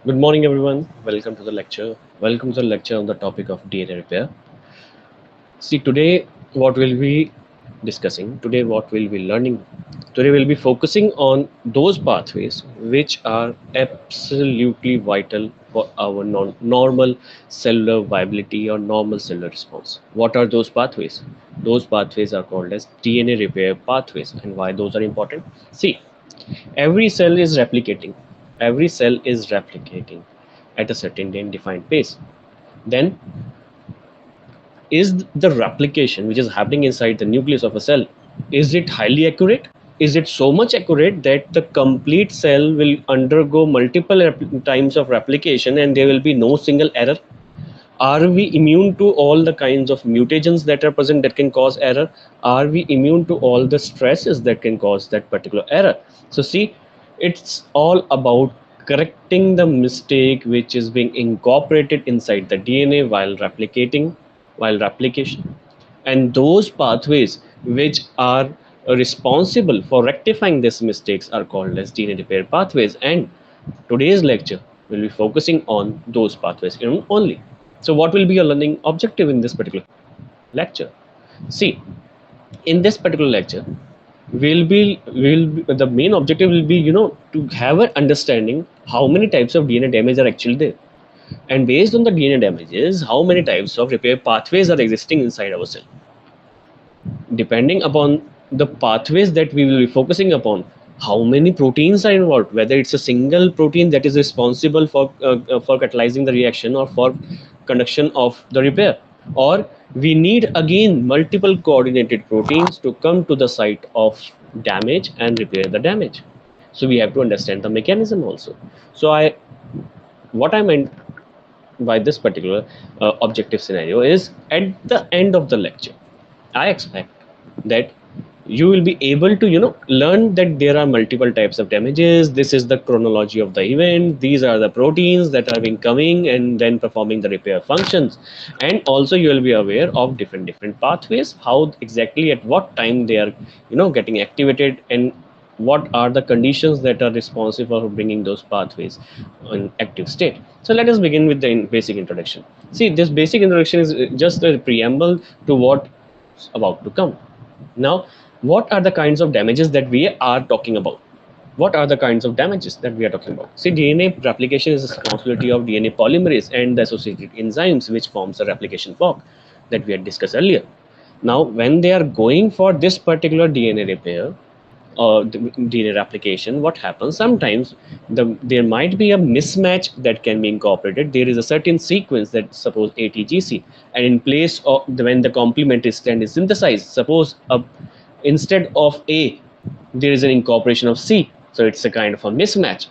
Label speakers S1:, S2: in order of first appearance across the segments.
S1: Good morning, everyone. Welcome to the lecture. Welcome to the lecture on the topic of DNA repair. See, today, what we'll be discussing, today, what we'll be learning, today, we'll be focusing on those pathways which are absolutely vital for our normal cellular viability or normal cellular response. What are those pathways? Those pathways are called as DNA repair pathways. And why those are important? See, every cell is replicating. Every cell is replicating at a certain defined pace. Then, is the replication which is happening inside the nucleus of a cell, is it highly accurate? Is it so much accurate that the complete cell will undergo multiple times of replication and there will be no single error? Are we immune to all the kinds of mutations that are present that can cause error? Are we immune to all the stresses that can cause that particular error? So see, it's all about correcting the mistake which is being incorporated inside the DNA while replication, and those pathways which are responsible for rectifying these mistakes are called as DNA repair pathways. And today's lecture will be focusing on those pathways only. So what will be your learning objective in this particular lecture? See, in this particular lecture, the main objective will be to have an understanding how many types of DNA damage are actually there, and based on the DNA damages, how many types of repair pathways are existing inside our cell. Depending upon the pathways that we will be focusing upon, how many proteins are involved, whether it's a single protein that is responsible for catalyzing the reaction or for conduction of the repair, or we need again multiple coordinated proteins to come to the site of damage and repair the damage. So we have to understand the mechanism also. So I what I meant by this particular objective scenario is, at the end of the lecture, I expect that you will be able to learn that there are multiple types of damages. This is the chronology of the event. These are the proteins that are been coming and then performing the repair functions, and also you will be aware of different pathways, how exactly at what time they are getting activated, and what are the conditions that are responsible for bringing those pathways in active state. So let us begin with the basic introduction. See, this basic introduction is just a preamble to what's about to come. Now, what are the kinds of damages that we are talking about? What are the kinds of damages that we are talking about? See, DNA replication is the responsibility of DNA polymerase and the associated enzymes, which forms the replication fork that we had discussed earlier. Now, when they are going for this particular DNA repair, the DNA replication, what happens sometimes, there might be a mismatch that can be incorporated. There is a certain sequence that, suppose ATGC, and in place of when the complementary strand is synthesized, suppose instead of A there is an incorporation of C, so it's a kind of a mismatch.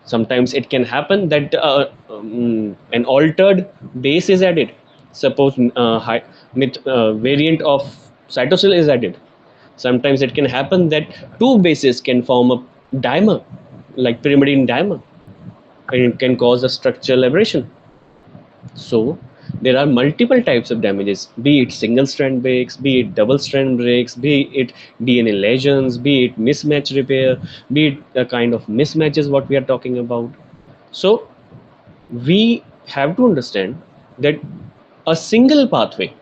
S1: Sometimes it can happen that an altered base is added. Suppose variant of cytosol is added. Sometimes it can happen that two bases can form a dimer, like pyrimidine dimer, and it can cause a structural aberration. So there are multiple types of damages, be it single strand breaks, be it double strand breaks, be it DNA lesions, be it mismatch repair, be it a kind of mismatches what we are talking about. So we have to understand that a single pathway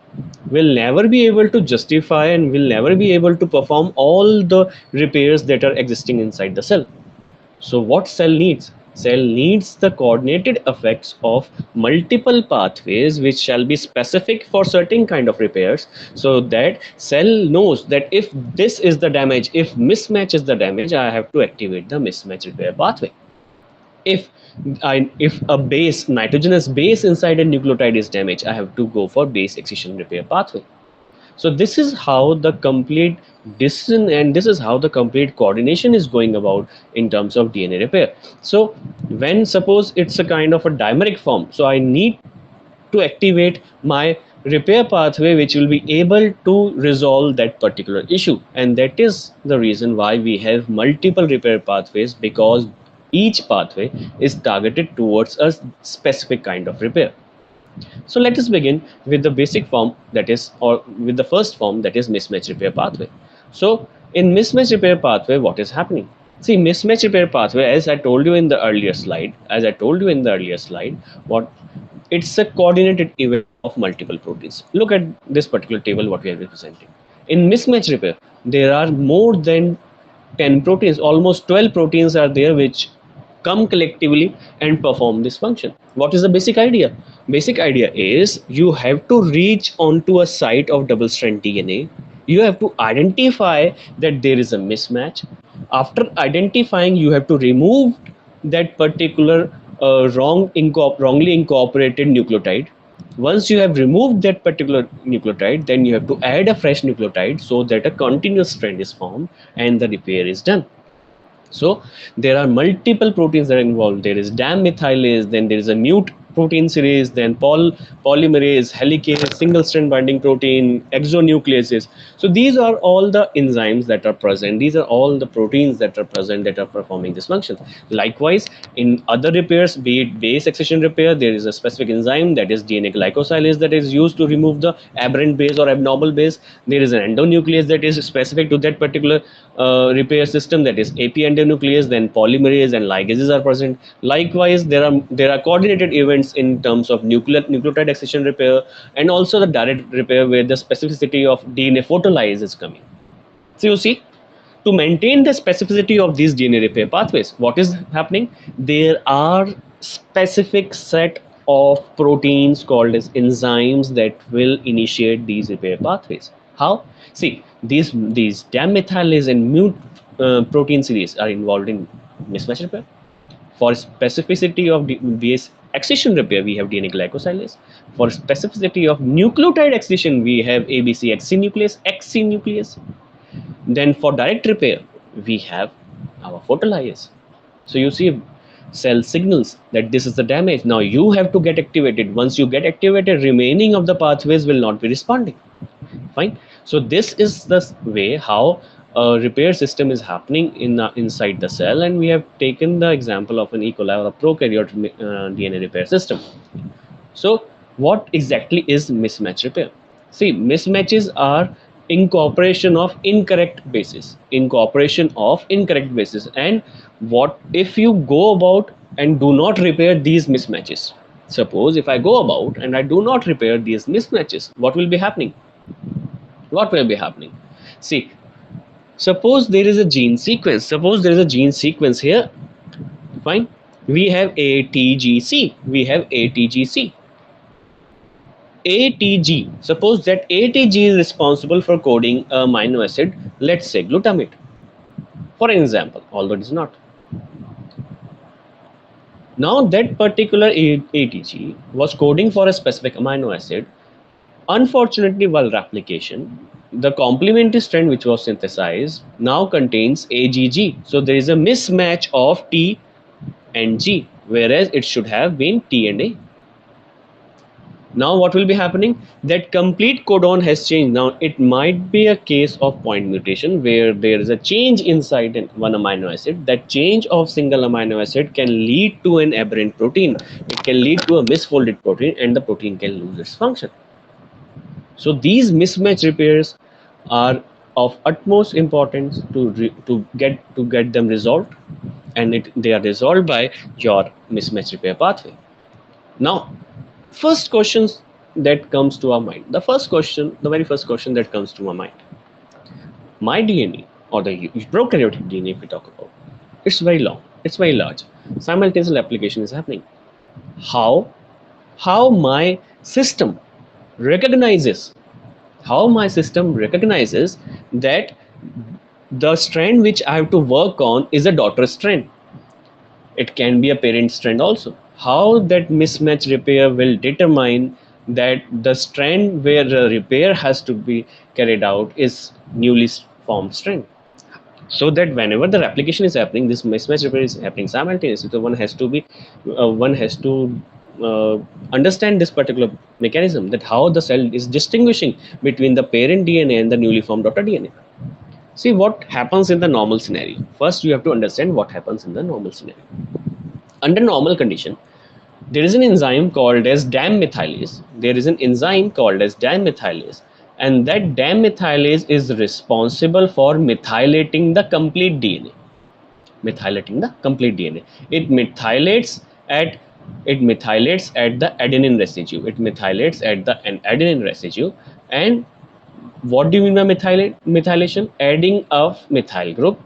S1: will never be able to justify and will never be able to perform all the repairs that are existing inside the cell. So what cell needs? Cell needs the coordinated effects of multiple pathways which shall be specific for certain kind of repairs, so that cell knows that if this is the damage, if mismatch is the damage, I have to activate the mismatch repair pathway. If a base, nitrogenous base inside a nucleotide is damaged, I have to go for base excision repair pathway. So this is how the complete decision, and this is how the complete coordination is going about in terms of DNA repair. So when suppose it's a kind of a dimeric form, so I need to activate my repair pathway which will be able to resolve that particular issue, and that is the reason why we have multiple repair pathways, because each pathway is targeted towards a specific kind of repair. So let us begin with the basic form, that is, or with the first form, that is mismatch repair pathway. So in mismatch repair pathway, what is happening? See, mismatch repair pathway, as I told you in the earlier slide, what it's a coordinated event of multiple proteins. Look at this particular table, what we are representing. In mismatch repair, there are more than 10 proteins, almost 12 proteins are there which come collectively and perform this function. What is the basic idea? Basic idea is you have to reach onto a site of double strand DNA. You have to identify that there is a mismatch. After identifying, you have to remove that particular wrongly incorporated nucleotide. Once you have removed that particular nucleotide, then you have to add a fresh nucleotide so that a continuous strand is formed and the repair is done. So there are multiple proteins that are involved. There is DAM methylase, then there is a mute protein series, then polymerase, helicase, single strand binding protein, exonucleases. So these are all the enzymes that are present. These are all the proteins that are present that are performing this function. Likewise, in other repairs, be it base excision repair, there is a specific enzyme, that is DNA glycosylase, that is used to remove the aberrant base or abnormal base. There is an endonuclease that is specific to that particular repair system, that is AP endonuclease. Then polymerase and ligases are present. Likewise, there are coordinated events in terms of nucleotide excision repair, and also the direct repair where the specificity of DNA photolyase is coming. So you see, to maintain the specificity of these DNA repair pathways, what is happening? There are specific set of proteins called as enzymes that will initiate these repair pathways. How? See, these DAM methylase and mute protein series are involved in mismatch repair. For specificity of base excision repair, we have DNA glycosylase. For specificity of nucleotide excision, we have ABC XC nuclease. Then for direct repair, we have our photolyase. So you see, cell signals that this is the damage. Now you have to get activated. Once you get activated, remaining of the pathways will not be responding. Fine. So this is the way how a repair system is happening inside the cell, and we have taken the example of an E. coli or a prokaryote DNA repair system. So what exactly is mismatch repair? See, mismatches are incorporation of incorrect bases. And what if you go about and do not repair these mismatches? Suppose if I go about and I do not repair these mismatches, what will be happening? See, suppose there is a gene sequence. Here. Fine. We have ATGC. ATG. Suppose that ATG is responsible for coding amino acid, let's say glutamate, for example, although it is not. Now that particular ATG was coding for a specific amino acid. Unfortunately, while replication, the complementary strand which was synthesized now contains AGG. So there is a mismatch of T and G, whereas it should have been T and A. Now what will be happening? That complete codon has changed. Now it might be a case of point mutation where there is a change inside one amino acid. That change of single amino acid can lead to an aberrant protein. It can lead to a misfolded protein, and the protein can lose its function. So these mismatch repairs are of utmost importance to get them resolved, and they are resolved by your mismatch repair pathway. Now, first questions that comes to our mind. The very first question that comes to our mind. My DNA, or the prokaryotic DNA, if we talk about, it's very long, it's very large. Simultaneous application is happening. How my system recognizes that the strand which I have to work on is a daughter strand. It can be a parent strand also. How that mismatch repair will determine that the strand where the repair has to be carried out is newly formed strand. So that whenever the replication is happening, this mismatch repair is happening simultaneously. So one has to understand this particular mechanism, that how the cell is distinguishing between the parent DNA and the newly formed daughter DNA. See what happens in the normal scenario. First, you have to understand what happens in the normal scenario. Under normal condition, there is an enzyme called as DAM methylase. And that DAM methylase is responsible for methylating the complete DNA. methylating the complete DNA. It methylates at the adenine residue. It methylates at the adenine residue. And what do you mean by methylation? Adding of methyl group.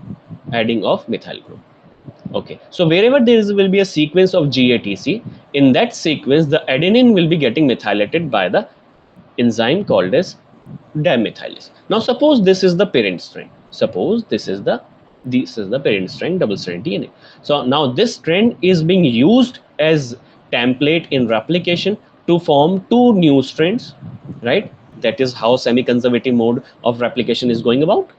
S1: Adding of methyl group. Okay, so wherever there will be a sequence of GATC, in that sequence the adenine will be getting methylated by the enzyme called as dimethylase. Now suppose this is the parent strand. Suppose this is the parent strand, double strand DNA. So now this strand is being used as template in replication to form two new strands, right? That is how semi-conservative mode of replication is going about,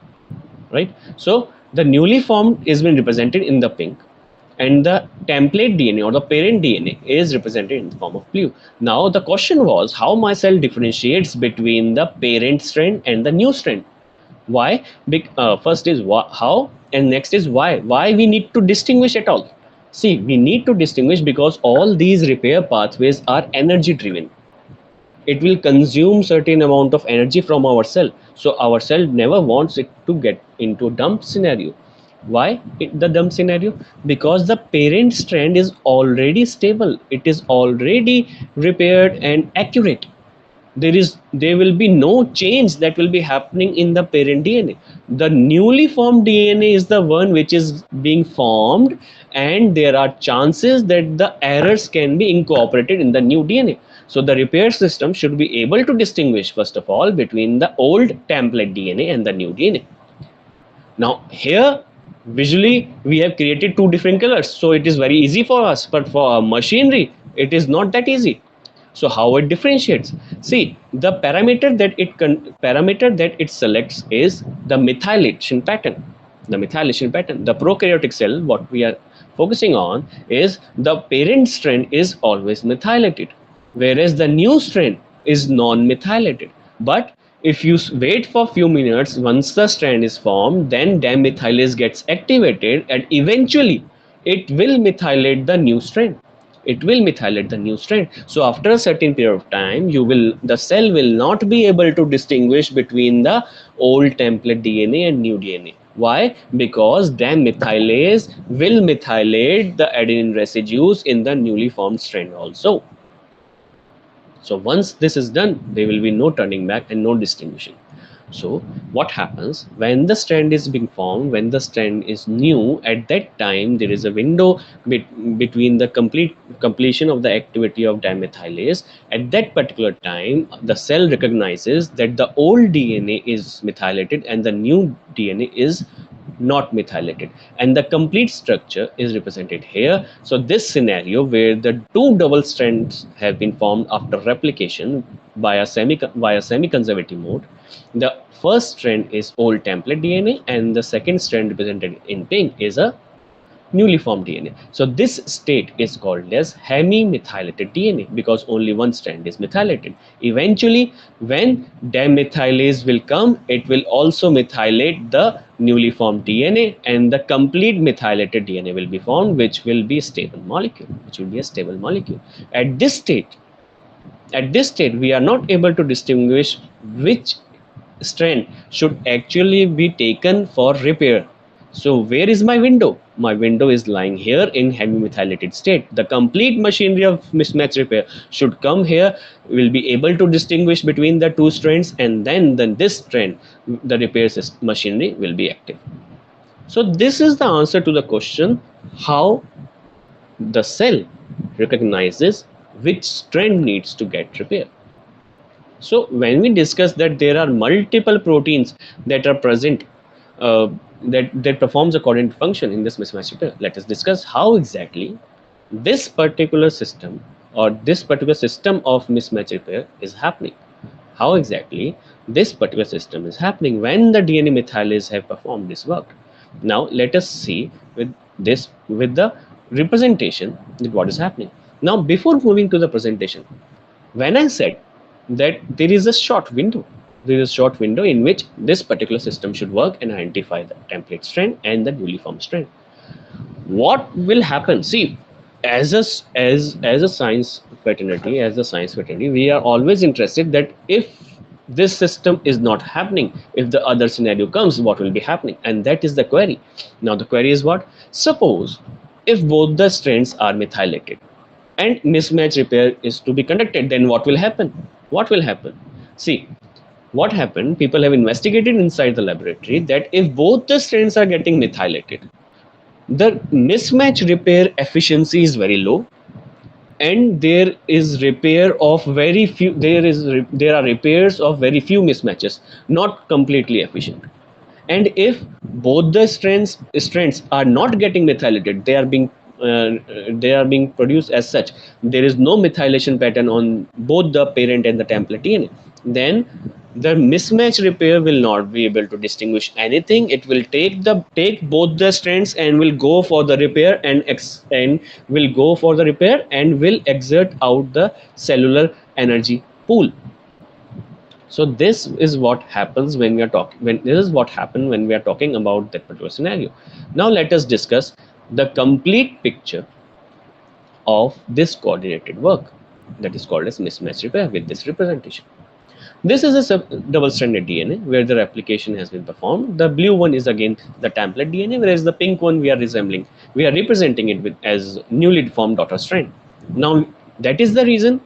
S1: right? So the newly formed is being represented in the pink, and the template DNA or the parent DNA is represented in the form of blue. Now the question was how my cell differentiates between the parent strand and the new strand. Why? First is how, and next is why. Why we need to distinguish at all? See, we need to distinguish because all these repair pathways are energy driven. It will consume certain amount of energy from our cell, so our cell never wants it to get into a dump scenario. Why the dump scenario? Because the parent strand is already stable, it is already repaired and accurate. There will be no change that will be happening in the parent DNA. The newly formed DNA is the one which is being formed, and there are chances that the errors can be incorporated in the new DNA. So the repair system should be able to distinguish first of all between the old template DNA and the new DNA. Now here visually we have created two different colors, so it is very easy for us, but for machinery it is not that easy. So how it differentiates? See, the parameter that it selects is the methylation pattern. The methylation pattern. The prokaryotic cell, what we are focusing on is the parent strand is always methylated, whereas the new strand is non-methylated. But if you wait for few minutes, once the strand is formed, then dimethylase gets activated, and eventually it will methylate the new strand. So after a certain period of time, the cell will not be able to distinguish between the old template DNA and new DNA. Why? Because dimethylase will methylate the adenine residues in the newly formed strand also. So once this is done, there will be no turning back and no distinguishing. So what happens when the strand is being formed, when the strand is new, at that time there is a window between the completion of the activity of dimethylase. At that particular time, the cell recognizes that the old DNA is methylated and the new DNA is not methylated, and the complete structure is represented here. So this scenario where the two double strands have been formed after replication by a semi-conservative mode, the first strand is old template DNA and the second strand represented in pink is a newly formed DNA. So this state is called as hemi methylated DNA because only one strand is methylated. Eventually, when dimethylase will come, it will also methylate the newly formed DNA, and the complete methylated DNA will be formed, which will be a stable molecule. At this state, we are not able to distinguish which strand should actually be taken for repair. So where is my window? My window is lying here in hemimethylated state. The complete machinery of mismatch repair should come here. We'll be able to distinguish between the two strands, and then this strand, the repair machinery will be active. So this is the answer to the question how the cell recognizes which strand needs to get repaired. So when we discuss that there are multiple proteins that are present that performs a coordinate function in this mismatch repair, let us discuss how exactly this particular system or this particular system of mismatch repair is happening. How exactly this particular system is happening when the DNA methylase have performed this work. Now let us see with the representation that what is happening. Now before moving to the presentation, when I said that there is a short window in which this particular system should work and identify the template strand and the newly formed strand, what will happen? See, as a science fraternity, we are always interested that if This system is not happening. If the other scenario comes, what will be happening? And that is the query. Now the query is what? Suppose if both the strands are methylated and mismatch repair is to be conducted, then what will happen? What will happen? See, what happened? People have investigated inside the laboratory that if both the strands are getting methylated, the mismatch repair efficiency is very low, and there is repair of very few. There are repairs of very few mismatches, not completely efficient. And if both the strands are not getting methylated, they are being produced as such, there is no methylation pattern on both the parent and the template DNA, then the mismatch repair will not be able to distinguish anything. It will take both the strands and will go for the repair and will go for the repair and will exert out the cellular energy pool. So this is what happens when we are talking, when this is what happened when we are talking about that particular scenario. Now let us discuss the complete picture of this coordinated work that is called as mismatch repair with this representation. This is a double-stranded DNA where the replication has been performed. The blue one is again the template DNA, whereas the pink one we are representing it with as newly formed daughter strand. Now that is the reason,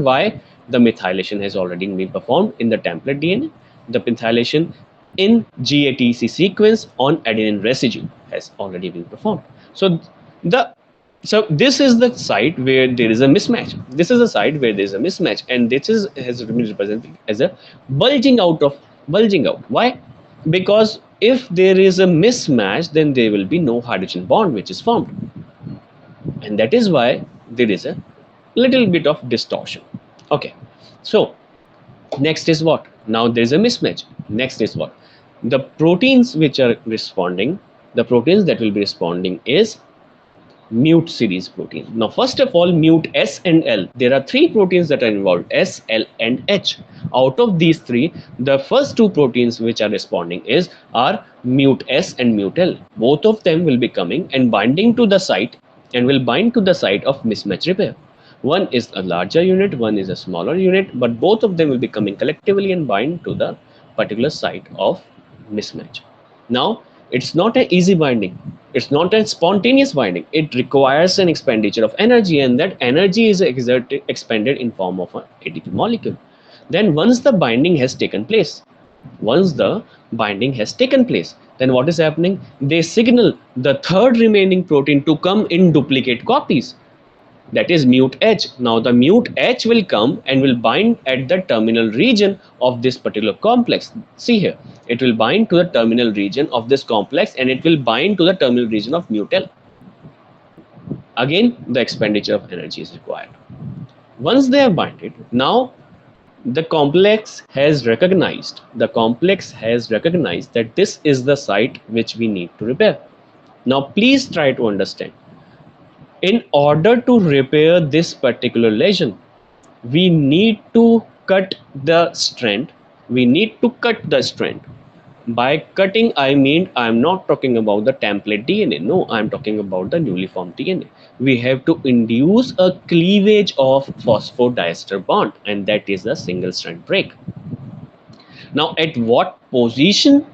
S1: why the methylation has already been performed in the template DNA. The methylation in GATC sequence on adenine residue has already been performed. The so this is the site where there is a mismatch. This is a site where there is a mismatch, and this has been represented as a bulging out. Why? Because if there is a mismatch, then there will be no hydrogen bond which is formed, and that is why there is a little bit of distortion. Okay, so next is what? Now there is a mismatch. Next is what? The proteins which are responding, the proteins that will be responding is mute series protein. Now first of all, mute S and L. There are three proteins that are involved, S, L and H. Out of these three, the first two proteins which are responding are mute S and mute L. Both of them will be coming and binding to the site and will bind to the site of mismatch repair. One is a larger unit, one is a smaller unit, but both of them will be coming collectively and bind to the particular site of mismatch. Now it's not an easy binding, it's not a spontaneous binding. It requires an expenditure of energy, and that energy is expended in form of an ATP molecule. Then once the binding has taken place, then what is happening? They signal the third remaining protein to come in duplicate copies, that is mute H. Now the mute H will come and will bind at the terminal region of this particular complex. See here, it will bind to the terminal region of this complex and it will bind to the terminal region of mute L. Again, the expenditure of energy is required. Once they have binded, now the complex has recognized that this is the site which we need to repair. Now please try to understand, in order to repair this particular lesion, we need to cut the strand. By cutting, I mean, I'm not talking about the template DNA. No, I'm talking about the newly formed DNA. We have to induce a cleavage of phosphodiester bond, and that is a single strand break. Now, at what position?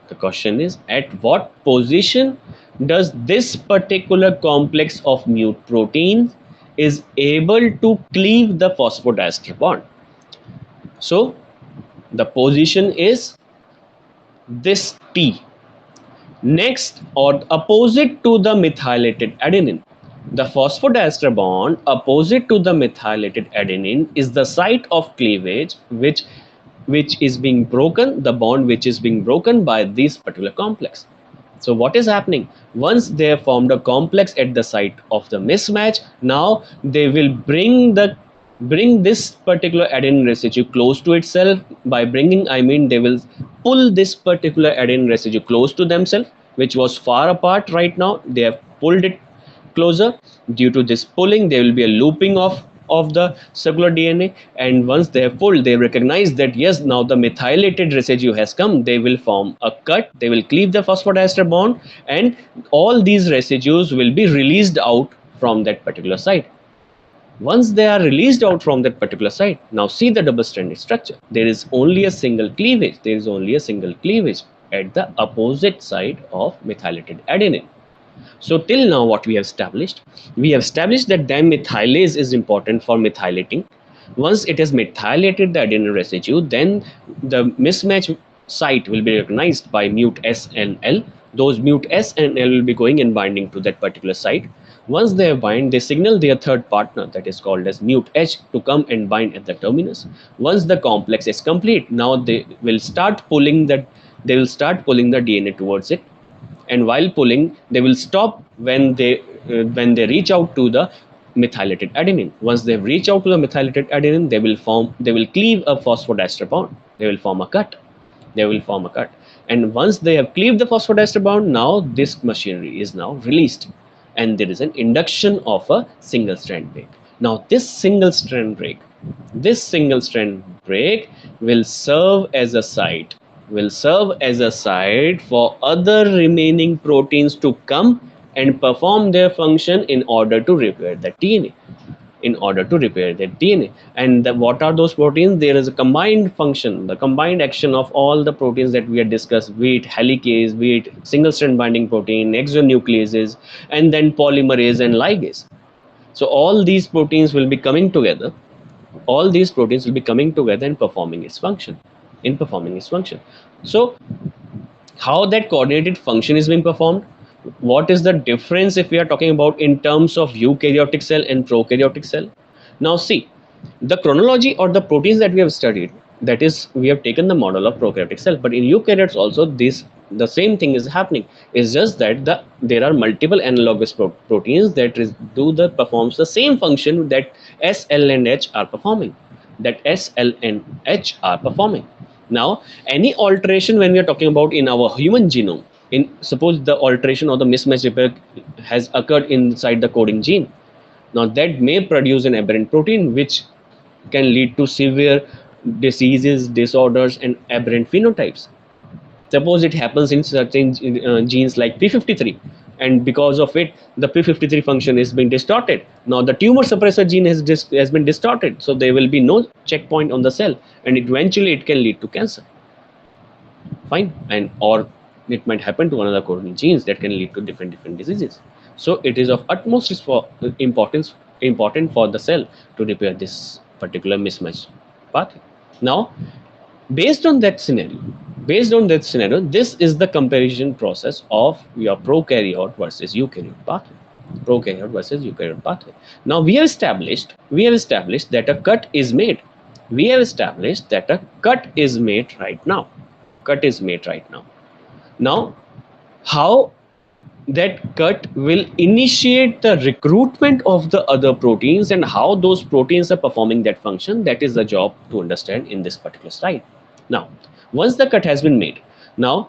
S1: The question is, at what position does this particular complex of mute proteins is able to cleave the phosphodiester bond? So the position is this T. Next, or opposite to the methylated adenine, the phosphodiester bond opposite to the methylated adenine is the site of cleavage which is being broken, the bond which is being broken by this particular complex. So what is happening? Once they have formed a complex at the site of the mismatch, now they will bring this particular adenine residue close to itself. By bringing, I mean they will pull this particular adenine residue close to themselves, which was far apart. Right now they have pulled it closer. Due to this pulling, there will be a looping of the circular DNA, and once they have pulled, they recognize that yes, now the methylated residue has come. They will form a cut, they will cleave the phosphodiester bond, and all these residues will be released out from that particular site. Once they are released out from that particular site, now see the double stranded structure. There is only a single cleavage. There is only a single cleavage at the opposite side of methylated adenine. So till now what we have established? We have established that dimethylase is important for methylating. Once it has methylated the adenine residue, then the mismatch site will be recognized by mut S and L. Those mut S and L will be going and binding to that particular site. Once they bind, they signal their third partner, that is called as mut H, to come and bind at the terminus. Once the complex is complete, now they will start pulling the DNA towards it, and while pulling they will stop when they reach out to the methylated adenine. Once they reach out to the methylated adenine, they will cleave a phosphodiester bond. They will form a cut. And once they have cleaved the phosphodiester bond, now this machinery is now released, and there is an induction of a single strand break. Now this single strand break will serve as a site for other remaining proteins to come and perform their function in order to repair the DNA. And what are those proteins? There is a combined function, the combined action of all the proteins that we had discussed, be it helicase, be it single strand binding protein, exonucleases, and then polymerase and ligase. So all these proteins will be coming together and performing its function. So how that coordinated function is being performed? What is the difference if we are talking about in terms of eukaryotic cell and prokaryotic cell? Now see, the chronology or the proteins that we have studied, that is, we have taken the model of prokaryotic cell, but in eukaryotes also the same thing is happening. It's just that there are multiple analogous proteins that performs the same function that S, L and H are performing. Now any alteration when we are talking about in our human genome, suppose the alteration or the mismatch repair has occurred inside the coding gene, now that may produce an aberrant protein which can lead to severe diseases, disorders and aberrant phenotypes. Suppose it happens in certain genes like p53, and because of it the p53 function is being distorted. Now the tumor suppressor gene has been distorted, so there will be no checkpoint on the cell, and eventually it can lead to cancer. Fine. And or it might happen to another coding genes that can lead to different diseases. So it is of utmost important for the cell to repair this particular mismatch pathway. Now based on that scenario, this is the comparison process of your prokaryote versus eukaryote pathway. Now we have established that a cut is made. Now how that cut will initiate the recruitment of the other proteins and how those proteins are performing that function, that is the job to understand in this particular slide. Now once the cut has been made, now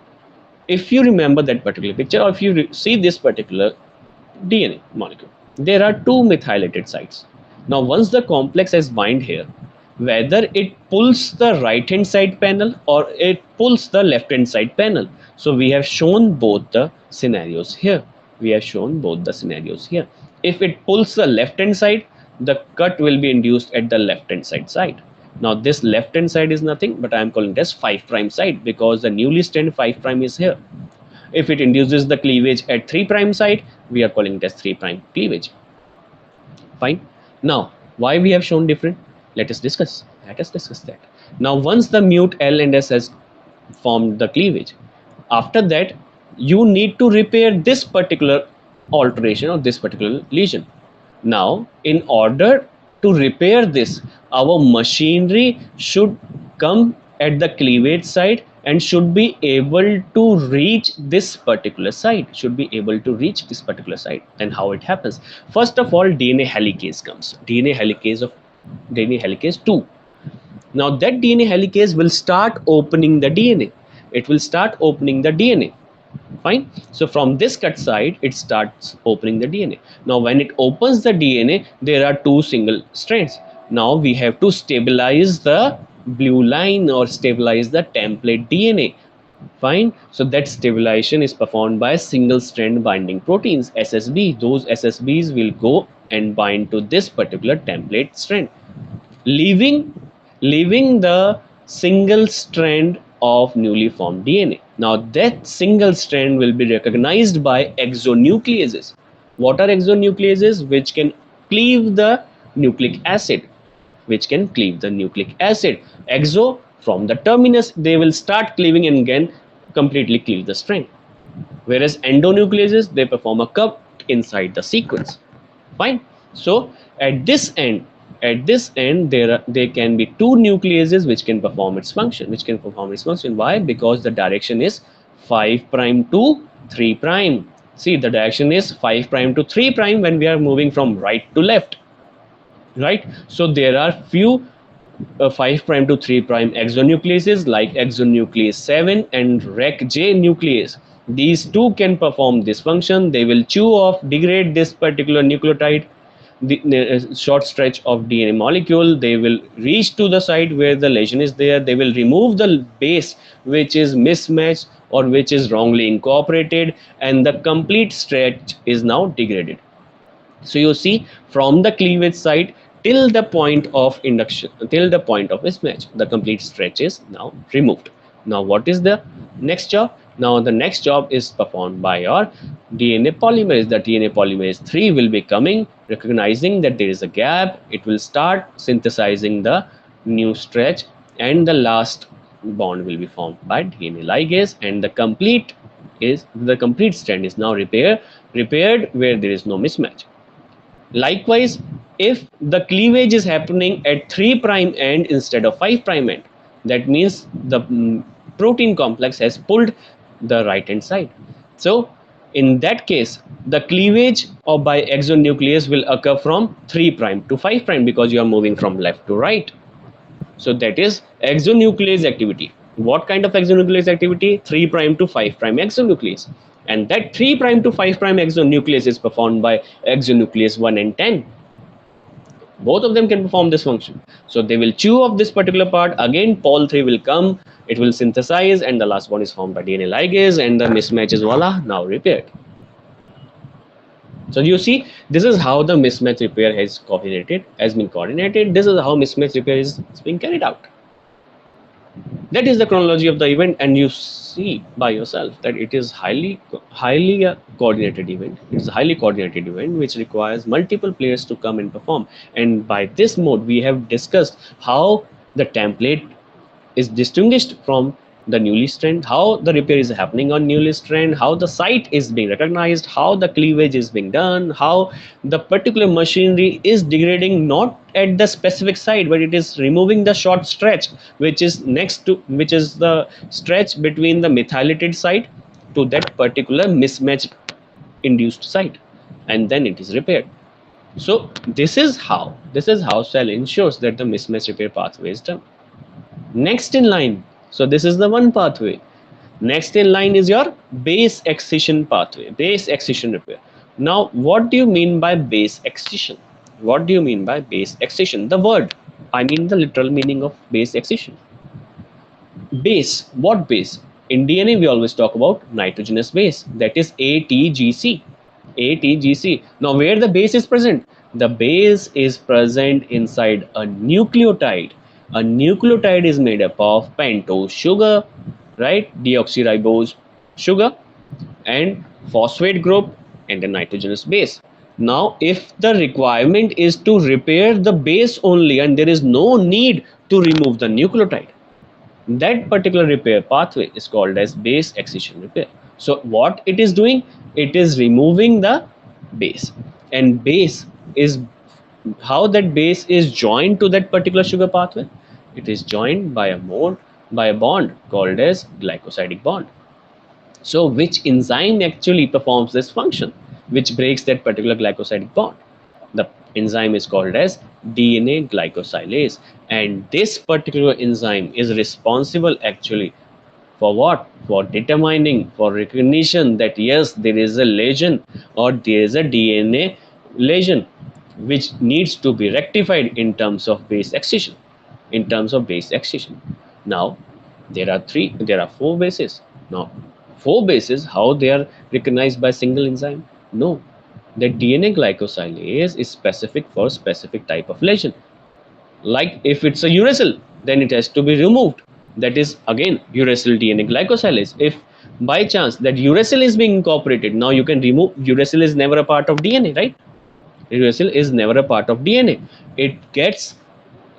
S1: if you remember that particular picture, or if you see this particular DNA molecule, there are two methylated sites. Now once the complex has bind here, whether it pulls the right hand side panel or it pulls the left hand side panel. So we have shown both the scenarios here. If it pulls the left hand side, the cut will be induced at the left hand side. Now this left hand side is nothing but I am calling it as 5' side, because the newly strand 5' is here. If it induces the cleavage at 3' side, we are calling it as 3' cleavage. Fine. Now why we have shown different? Let us discuss that. Now once the mut L and S has formed the cleavage, after that you need to repair this particular alteration or this particular lesion. Now in order to repair this, our machinery should come at the cleavage side and should be able to reach this particular site. And how it happens? First of all, DNA helicase comes. DNA helicase 2. Now that DNA helicase will start opening the DNA. Fine. So from this cut side, it starts opening the DNA. Now when it opens the DNA, there are two single strands. Now we have to stabilize the blue line or stabilize the template DNA. Fine. So that stabilization is performed by single strand binding proteins, SSB. Those SSBs will go and bind to this particular template strand, leaving the single strand of newly formed DNA. Now that single strand will be recognized by exonucleases. What are exonucleases? Which can cleave the nucleic acid. Exo, from the terminus, they will start cleaving and again completely cleave the strand. Whereas endonucleases, they perform a cut inside the sequence. Fine. So at this end there can be two nucleases which can perform its function. Why? Because the direction is 5 prime to 3 prime. See, the direction is 5 prime to 3 prime when we are moving from right to left, right? So there are few 5 prime to 3 prime exonucleases like exonuclease 7 and rec-J nuclease. These two can perform this function. They will chew off, degrade this particular nucleotide, the short stretch of DNA molecule. They will reach to the site where the lesion is there. They will remove the base which is mismatched or which is wrongly incorporated, and the complete stretch is now degraded. So you see, from the cleavage site till the point of induction, till the point of mismatch, the complete stretch is now removed. Now what is the next job? Now the next job is performed by your DNA polymerase. The DNA polymerase 3 will be coming, recognizing that there is a gap. It will start synthesizing the new stretch, and the last bond will be formed by DNA ligase, and the complete strand is now repaired where there is no mismatch. Likewise, if the cleavage is happening at 3 prime end instead of 5 prime end, that means the protein complex has pulled the right hand side. So in that case, the cleavage of by exonuclease will occur from 3 prime to 5 prime because you are moving from left to right. So that is exonuclease activity. What kind of exonuclease activity? 3 prime to 5 prime exonuclease. And that 3 prime to 5 prime exonuclease is performed by exonuclease 1 and 10. Both of them can perform this function. So they will chew off this particular part. Again, pol 3 will come, it will synthesize, and the last one is formed by DNA ligase, and the mismatch is voila, now repaired. So you see, this is how the mismatch repair has been coordinated. This is how mismatch repair is being carried out. That is the chronology of the event, and you see by yourself that it is highly coordinated event. It is a highly coordinated event which requires multiple players to come and perform. And by this mode, we have discussed how the template is distinguished from the newly strand, how the repair is happening on newly strand, how the site is being recognized, how the cleavage is being done, how the particular machinery is degrading not at the specific site, but it is removing the short stretch which is the stretch between the methylated site to that particular mismatched induced site, and then it is repaired. So this is how cell ensures that the mismatch repair pathway is done. Next in line, so this is the one pathway. Next in line is your base excision pathway, base excision repair. Now, what do you mean by base excision? What do you mean by base excision? The word, I mean the literal meaning of base excision. Base, what base? In DNA, we always talk about nitrogenous base, that is ATGC. ATGC. Now, where the base is present? The base is present inside a nucleotide. A nucleotide is made up of pentose sugar, right? Deoxyribose sugar and phosphate group and a nitrogenous base. Now, if the requirement is to repair the base only and there is no need to remove the nucleotide, that particular repair pathway is called as base excision repair. So what it is doing? It is removing the base, and base is how that base is joined to that particular sugar pathway. It is joined by a bond called as glycosidic bond. So which enzyme actually performs this function, which breaks that particular glycosidic bond? The enzyme is called as DNA glycosylase, and this particular enzyme is responsible actually for what? For determining, for recognition that yes, there is a lesion or there is a DNA lesion which needs to be rectified in terms of base excision. Now there are four bases. Now four bases, how they are recognized by single enzyme? No, that DNA glycosylase is specific for specific type of lesion. Like if it's a uracil, then it has to be removed. That is again uracil DNA glycosylase. If by chance that uracil is being incorporated, now you can remove. Uracil is never a part of DNA, right? Uracil is never a part of DNA. It gets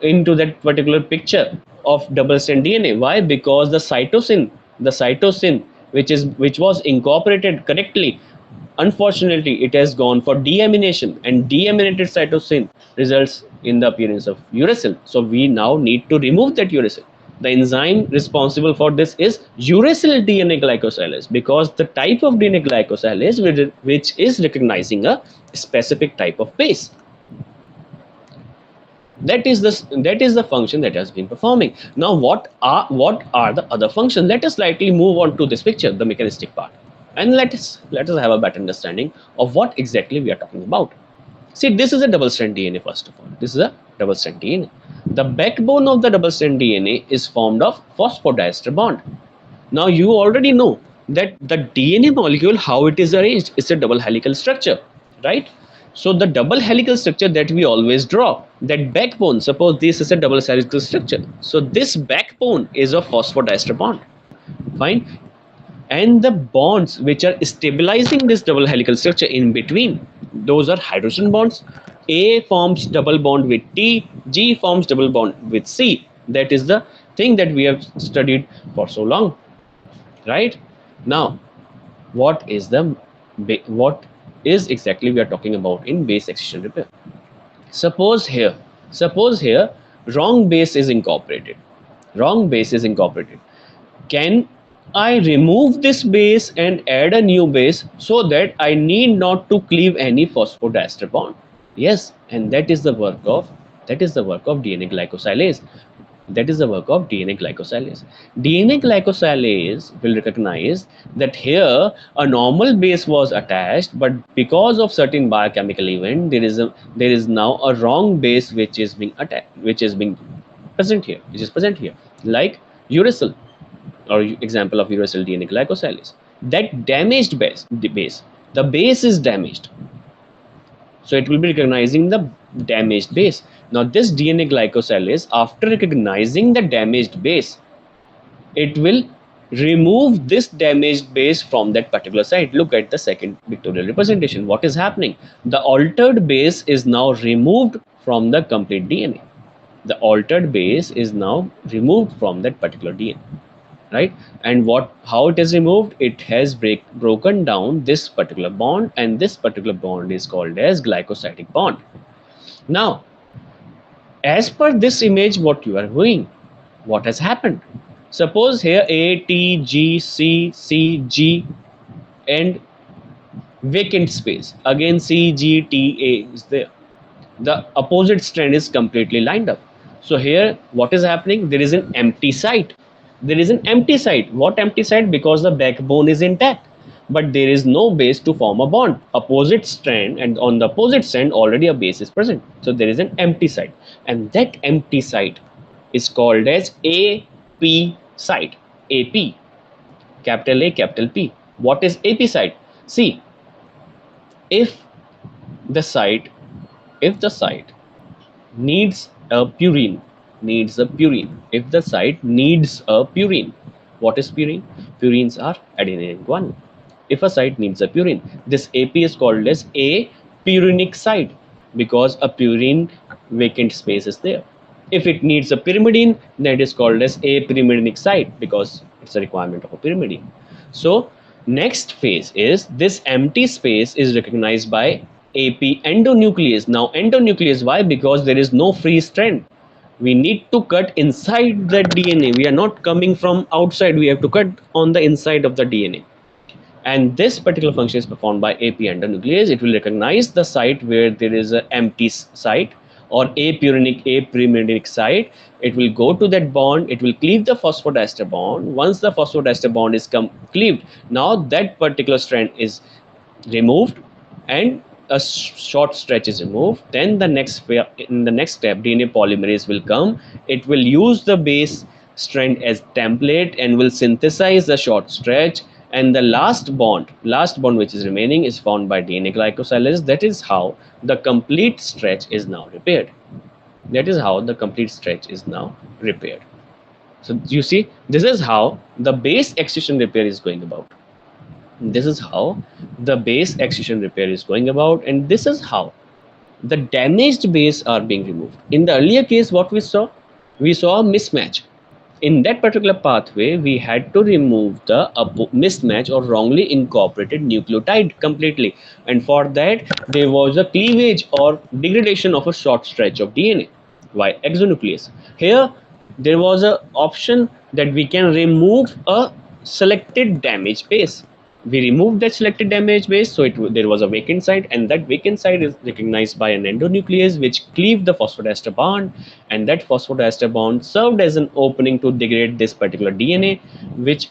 S1: into that particular picture of double strand DNA. Why? Because the cytosine which was incorporated correctly, unfortunately it has gone for deamination, and deaminated cytosine results in the appearance of uracil. So we now need to remove that uracil. The enzyme responsible for this is uracil DNA glycosylase, because the type of DNA glycosylase which is recognizing a specific type of base. That is the function that has been performing. Now what are the other functions? Let us slightly move on to this picture, the mechanistic part, and let us have a better understanding of what exactly we are talking about. See, this is a double strand DNA. First of all, this is a double strand DNA. The backbone of the double strand DNA is formed of phosphodiester bond. Now you already know that the DNA molecule, how it is arranged, is a double helical structure, right? So the double helical structure that we always draw, that backbone, suppose this is a double helical structure. So this backbone is a phosphodiester bond. Fine. And the bonds which are stabilizing this double helical structure in between, those are hydrogen bonds. A forms double bond with T, G forms double bond with C. That is the thing that we have studied for so long, right? Now what is exactly we are talking about in base excision repair? Suppose here wrong base is incorporated. Can I remove this base and add a new base so that I need not to cleave any phosphodiester bond? Yes, and that is the work of DNA glycosylase. That is the work of DNA glycosylase. DNA glycosylase will recognize that here a normal base was attached, but because of certain biochemical event, there is now a wrong base which is being attached, which is present here, like uracil, or example of uracil DNA glycosylase. That damaged the base is damaged, so it will be recognizing the damaged base. Now this DNA glycosylase, after recognizing the damaged base, it will remove this damaged base from that particular site. Look at the second pictorial representation. What is happening? The altered base is now removed from the complete DNA. The altered base is now removed from that particular DNA, right? And how it is removed? It has broken down this particular bond, and this particular bond is called as glycosidic bond. Now, as per this image, what you are doing, what has happened? Suppose here A, T, G, C, C, G, and vacant space. Again C, G, T, A is there. The opposite strand is completely lined up. So here what is happening? There is an empty site. What empty site? Because the backbone is intact, but there is no base to form a bond. Opposite strand, and on the opposite strand already a base is present. So there is an empty site, and that empty site is called as AP site. AP, capital A, capital P. What is AP site? See, if the site if the site needs a purine if the site needs a purine, what is purine? Purines are adenine 1. If a site needs a purine, this AP is called as a purinic site, because a purine vacant space is there. If it needs a pyrimidine, then it is called as a pyrimidinic site, because it's a requirement of a pyrimidine. So next phase is this empty space is recognized by AP endonuclease. Now endonuclease, why? Because there is no free strand. We need to cut inside the DNA. We are not coming from outside. We have to cut on the inside of the DNA. And this particular function is performed by AP endonuclease. It will recognize the site where there is an empty site, or a pyrimidinic site. It will go to that bond. It will cleave the phosphodiester bond. Once the phosphodiester bond is cleaved, now that particular strand is removed and a short stretch is removed. Then in the next step, DNA polymerase will come. It will use the base strand as template and will synthesize the short stretch, and the last bond which is remaining is formed by DNA glycosylase. That is how the complete stretch is now repaired. So you see, this is how the base excision repair is going about. And this is how the damaged base are being removed. In the earlier case, what we saw a mismatch. In that particular pathway, we had to remove the mismatch or wrongly incorporated nucleotide completely, and for that there was a cleavage or degradation of a short stretch of DNA by exonuclease. Here there was an option that we can remove a selected damaged base. We removed that selected damage base, so there was a vacant site, and that vacant site is recognized by an endonuclease which cleaved the phosphodiester bond, and that phosphodiester bond served as an opening to degrade this particular DNA, which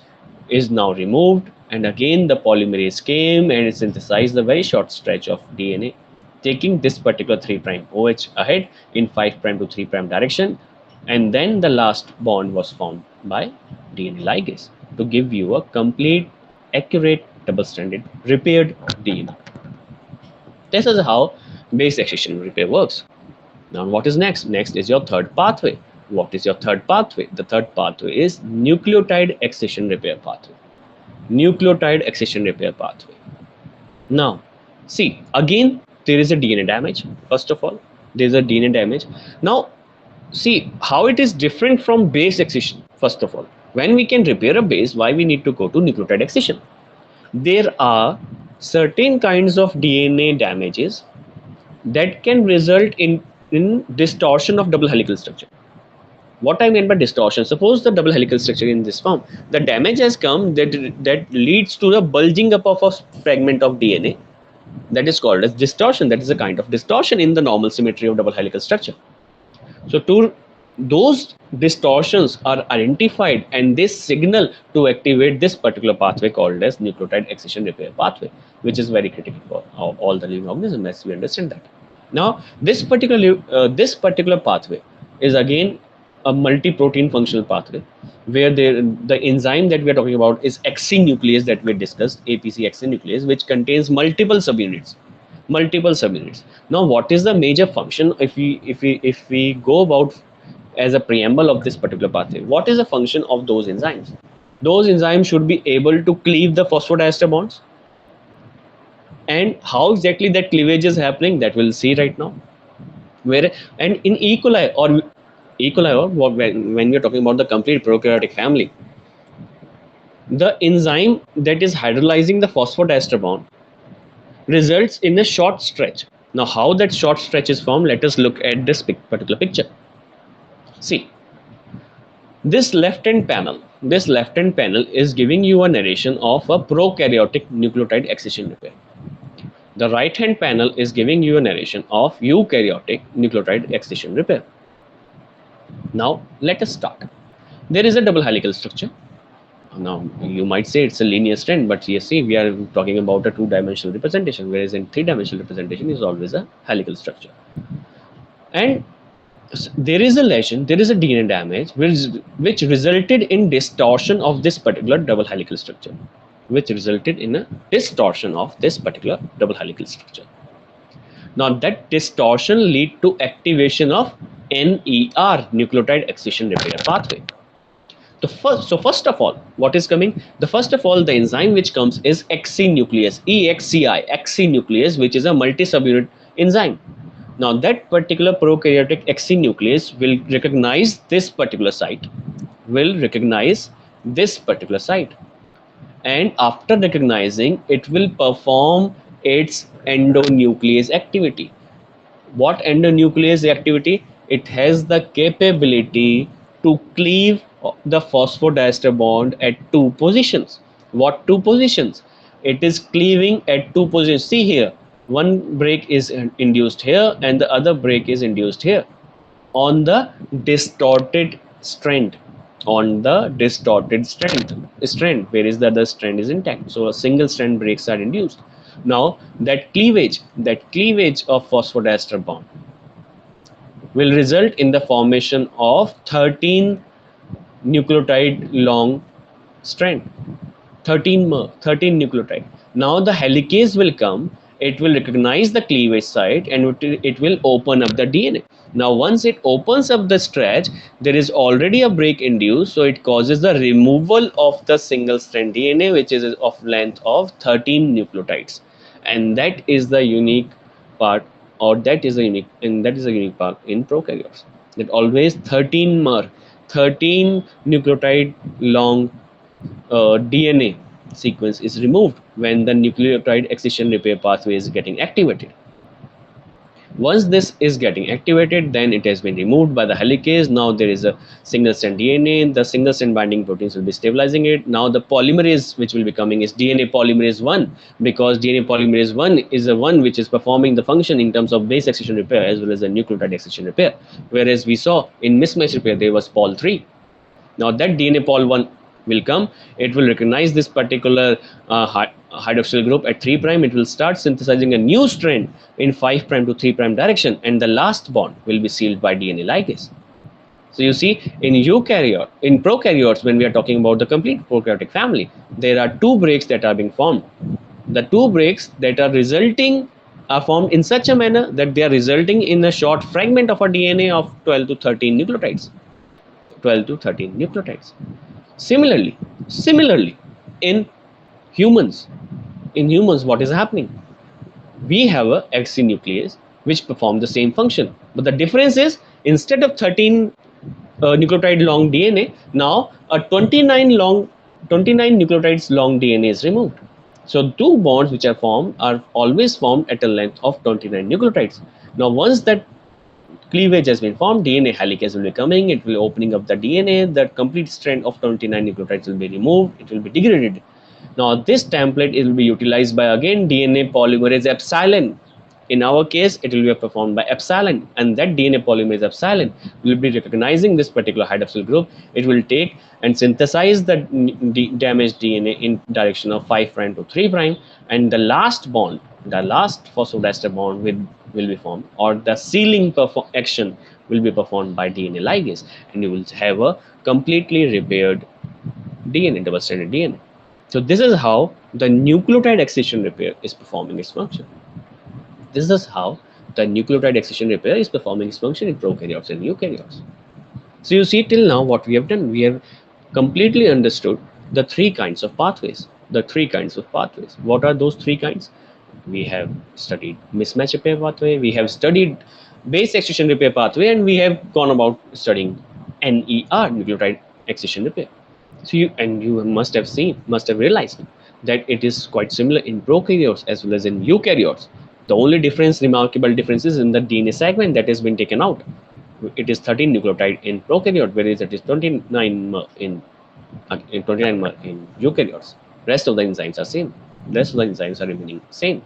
S1: is now removed, and again the polymerase came and synthesized a very short stretch of DNA, taking this particular 3' OH ahead in 5' to 3' direction, and then the last bond was formed by DNA ligase to give you a complete, accurate, double-stranded repaired DNA. This is how base excision repair works. Now what is next? Next is your third pathway. What is your third pathway? The third pathway is nucleotide excision repair pathway. Now, see, again, there is a DNA damage. First of all, there is a DNA damage. Now, see how it is different from base excision. First of all, when we can repair a base, why we need to go to nucleotide excision? There are certain kinds of DNA damages that can result in distortion of double helical structure. What I mean by distortion, suppose the double helical structure in this form, the damage has come that leads to the bulging up of a fragment of DNA, that is called as distortion. That is a kind of distortion in the normal symmetry of double helical structure. So those distortions are identified and they signal to activate this particular pathway called as nucleotide excision repair pathway, which is very critical for all the living organisms, as we understand that. Now this particular pathway is again a multi-protein functional pathway, where the enzyme that we are talking about is Xe nuclease that we discussed, APC Xe nuclease, which contains multiple subunits. Now what is the major function? If we go about as a preamble of this particular pathway, what is the function of those enzymes? Those enzymes should be able to cleave the phosphodiester bonds, and how exactly that cleavage is happening, that we'll see right now. And in E. coli or when we're talking about the complete prokaryotic family, the enzyme that is hydrolyzing the phosphodiester bond results in a short stretch. Now how that short stretch is formed, let us look at this particular picture. See, this left hand panel is giving you a narration of a prokaryotic nucleotide excision repair. The right hand panel is giving you a narration of eukaryotic nucleotide excision repair. Now let us start. There is a double helical structure. Now you might say it's a linear strand, but you see, we are talking about a two-dimensional representation, whereas in three-dimensional representation is always a helical structure. And there is a lesion, there is a DNA damage which resulted in distortion of this particular double helical structure. Now that distortion lead to activation of NER, nucleotide excision repair pathway. So first of all, what is coming? The enzyme which comes is Xe nuclease, Xe nuclease, which is a multi-subunit enzyme. Now that particular prokaryotic Xe nuclease will recognize this particular site, and after recognizing, it will perform its endonuclease activity. What endonuclease activity? It has the capability to cleave the phosphodiester bond at two positions. What two positions? It is cleaving at two positions. See here, one break is induced here and the other break is induced here on the distorted strand. Whereas the other strand is intact. So a single strand breaks are induced. Now that cleavage of phosphodiester bond will result in the formation of 13 nucleotide long strand. 13 nucleotide. Now the helicase will come, it will recognize the cleavage site, and it will open up the DNA. Now once it opens up the stretch, there is already a break induced, so it causes the removal of the single strand DNA, which is of length of 13 nucleotides. And that is the unique part, or that is a unique part in prokaryotes, that always 13 nucleotide long DNA sequence is removed when the nucleotide excision repair pathway is getting activated. Once this is getting activated, then it has been removed by the helicase. Now there is a single strand DNA. The single strand binding proteins will be stabilizing it. Now the polymerase which will be coming is DNA polymerase 1, because DNA polymerase 1 is the one which is performing the function in terms of base excision repair as well as the nucleotide excision repair. Whereas we saw in mismatch repair there was Pol 3. Now that DNA Pol 1 will come, it will recognize this particular hydroxyl group at 3 prime. It will start synthesizing a new strand in 5 prime to 3 prime direction, and the last bond will be sealed by DNA ligase. So you see, in prokaryotes, when we are talking about the complete prokaryotic family, there are 2 breaks that are being formed. The 2 breaks that are formed in such a manner that they are resulting in a short fragment of a DNA of 12 to 13 nucleotides. Similarly, in humans, what is happening? We have a Xc nuclease which perform the same function, but the difference is, instead of 13 nucleotide long DNA, now a 29 nucleotides long DNA is removed. So 2 bonds which are formed are always formed at a length of 29 nucleotides. Now once that cleavage has been formed, DNA helicase will be coming, it will opening up the DNA, the complete strand of 29 nucleotides will be removed, it will be degraded. Now this template will be utilized by again DNA polymerase epsilon. In our case, it will be performed by epsilon, and that DNA polymerase epsilon will be recognizing this particular hydroxyl group. It will take and synthesize the damaged DNA in direction of 5 prime to 3 prime, and the last phosphodiester bond will be formed, or the sealing action will be performed by DNA ligase, and you will have a completely repaired DNA, double-stranded DNA. So this is how the nucleotide excision repair is performing its function. This is how the nucleotide excision repair is performing its function in prokaryotes and eukaryotes. So you see, till now what we have done, we have completely understood the 3 kinds of pathways. What are those 3 kinds? We have studied mismatch repair pathway, we have studied base excision repair pathway, and we have gone about studying NER, nucleotide excision repair. So you must have realized that it is quite similar in prokaryotes as well as in eukaryotes. The only remarkable difference is in the DNA segment that has been taken out. It is 13 nucleotide in prokaryote, whereas it is 29 mer in eukaryotes. Rest of the enzymes are same. Rest of the enzymes are remaining same.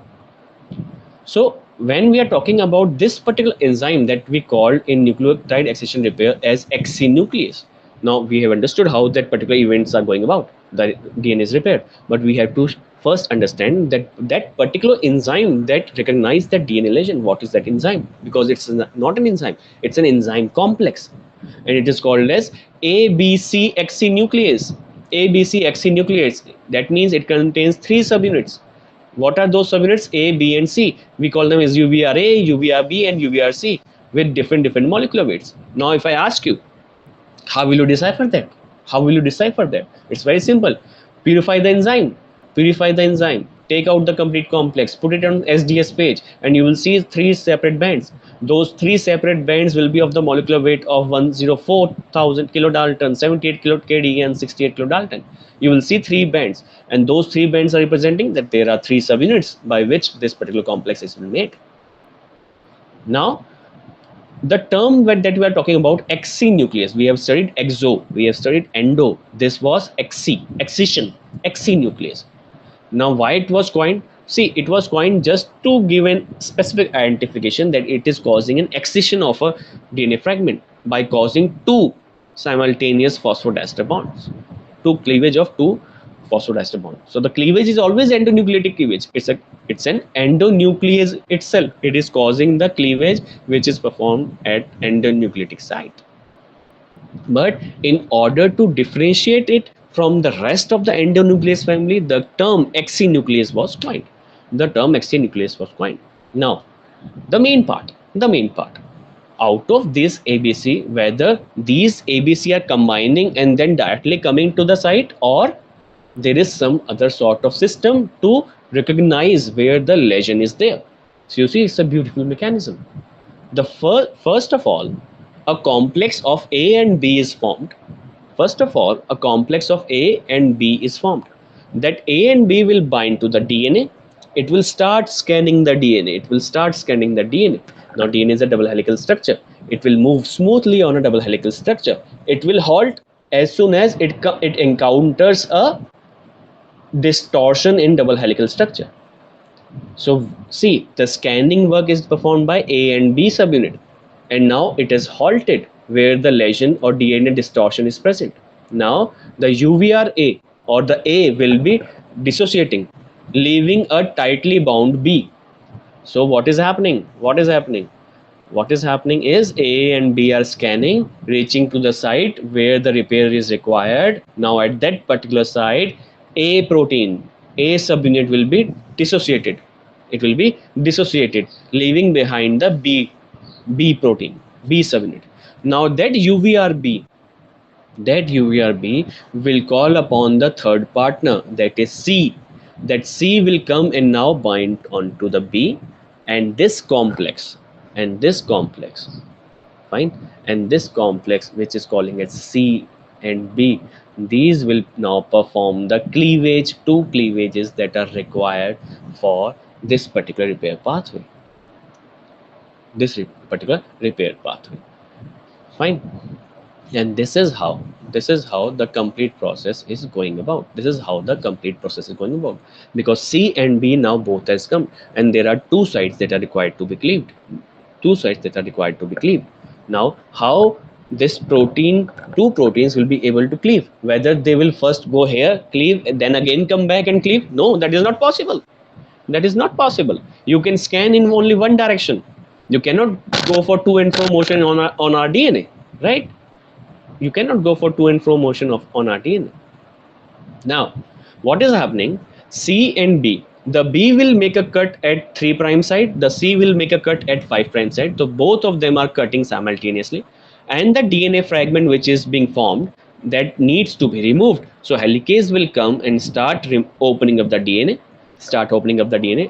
S1: So when we are talking about this particular enzyme that we called in nucleotide excision repair as Xc nuclease, now we have understood how that particular events are going about. The DNA is repaired, but we have to first understand that particular enzyme that recognizes that DNA lesion. What is that enzyme? Because it's not an enzyme; it's an enzyme complex, and it is called as ABC Xc nuclease. ABC Xc nuclease. That means it contains 3 subunits. What are those subunits? A, B, and C. We call them as UBRA, UBRB, and UBRC with different molecular weights. Now, if I ask you, how will you decipher that? It's very simple. Purify the enzyme. Take out the complete complex. Put it on SDS page, and you will see 3 separate bands. Those 3 separate bands will be of the molecular weight of 104,000 kilodalton, 78 kD, and 68 kilodalton. You will see 3 bands, and those 3 bands are representing that there are 3 subunits by which this particular complex is made. Now, the term that we are talking about, Xc nucleus, we have studied exo, we have studied endo. This was excision, Xc nucleus. Now, why it was coined? See, it was coined just to give a specific identification that it is causing an excision of a DNA fragment by causing 2 simultaneous phosphodiester bonds, 2 cleavage of 2 phosphodiester bonds. So the cleavage is always endonucleatic cleavage. It's an endonuclease itself. It is causing the cleavage which is performed at endonucleatic site. But in order to differentiate it from the rest of the endonuclease family, the term excinuclease was coined. The term excinuclease was coined. Now, the main part. Out of this ABC, whether these ABC are combining and then directly coming to the site, or there is some other sort of system to recognize where the lesion is there. So you see, it's a beautiful mechanism. The first of all, a complex of A and B is formed. First of all, a complex of A and B is formed. That A and B will bind to the DNA. It will start scanning the DNA. It will start scanning the DNA. Now, DNA is a double helical structure. It will move smoothly on a double helical structure. It will halt as soon as it encounters a distortion in double helical structure. So see, the scanning work is performed by A and B subunit, and now it is halted where the lesion or DNA distortion is present. Now the UVRA or the A will be dissociating, leaving a tightly bound B. So what is happening? What is happening is A and B are scanning, reaching to the site where the repair is required. Now at that particular site, A protein, A subunit will be dissociated. It will be dissociated, leaving behind the B protein, B subunit. Now that UVRB will call upon the third partner, that is C. That C will come and now bind onto the B, and this complex, fine, and this complex, which is calling it C and B, these will now perform the cleavage, two cleavages that are required for this particular repair pathway. Particular repair pathway. Fine. And this is how the complete process is going about. Because C and B now both has come, and there are two sites that are required to be cleaved. Now how this two proteins will be able to cleave, whether they will first go here, cleave, and then again come back and cleave? No, that is not possible. You can scan in only one direction. You cannot go for to and fro motion on our DNA, right? You cannot go for to and fro motion on our DNA. Now, what is happening? C and B. The B will make a cut at 3' side. The C will make a cut at 5' side. So both of them are cutting simultaneously, and the DNA fragment which is being formed, that needs to be removed. So helicase will come and start opening up the DNA.